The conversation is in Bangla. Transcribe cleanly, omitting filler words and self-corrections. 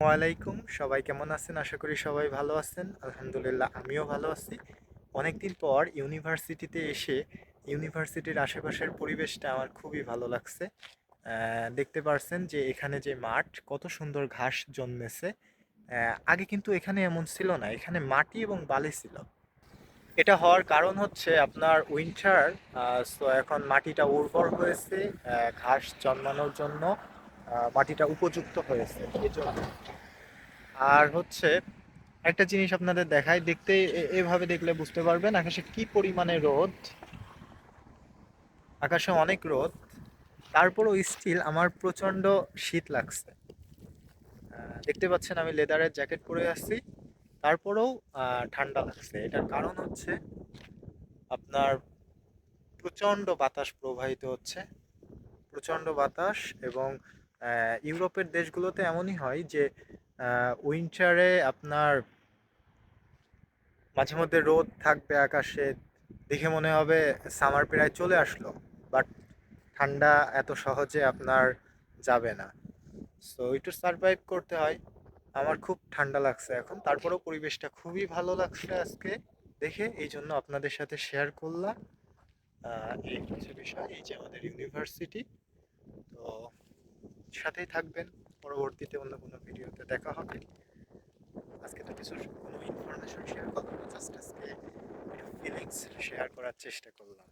ওয়ালাইকুম, সবাই কেমন আছেন? আশা করি সবাই ভালো আছেন। আলহামদুলিল্লাহ আমিও ভালো আছি। অনেকদিন পর ইউনিভার্সিটিতে এসে ইউনিভার্সিটির আশেপাশের পরিবেশটা আমার খুবই ভালো লাগছে। দেখতে পারছেন যে এখানে যে মাঠ, কত সুন্দর ঘাস জন্মেছে। আগে কিন্তু এখানে এমন ছিল না, এখানে মাটি এবং বালি ছিল। এটা হওয়ার কারণ হচ্ছে আপনার উইন্টার, সো এখন মাটিটা উর্বর হয়েছে, ঘাস জন্মানোর জন্য মাটিটা উপযুক্ত হয়েছে এজন্য। আর হচ্ছে একটা জিনিস আপনাদের দেখাই, দেখতে এভাবে দেখলে বুঝতে পারবেন আকাশে কি পরিমাণে রোদ। আকাশে অনেক রোদ, তারপরও স্টিল আমার প্রচন্ড শীত লাগছে। দেখতে পাচ্ছেন আমি লেদারের জ্যাকেট পরে আছি, তারপরেও ঠান্ডা লাগছে। এটার কারণ হচ্ছে আপনার প্রচন্ড বাতাস প্রবাহিত হচ্ছে, প্রচন্ড বাতাস। এবং ইউরোপের দেশগুলোতে এমনই হয় যে উইন্টারে আপনার মাঝে মধ্যে রোদ থাকবে আকাশে, দেখে মনে হবে সামার প্রায় চলে আসলো, বাট ঠান্ডা এত সহজে আপনার যাবে না। সো একটু সারভাইভ করতে হয়। আমার খুব ঠান্ডা লাগছে এখন, তারপরেও পরিবেশটা খুবই ভালো লাগছে আজকে দেখে, এই জন্য আপনাদের সাথে শেয়ার করলাম। এই হচ্ছে বিষয়, এই যে আমাদের ইউনিভার্সিটি। তো সাথেই থাকবেন, পরবর্তীতে অন্য কোনো ভিডিওতে দেখা হবে। আজকে তো কিছু কোনো ইনফরমেশন শেয়ার করলাম না, জাস্ট আজকে একটু ফিলিংস শেয়ার করার চেষ্টা করলাম।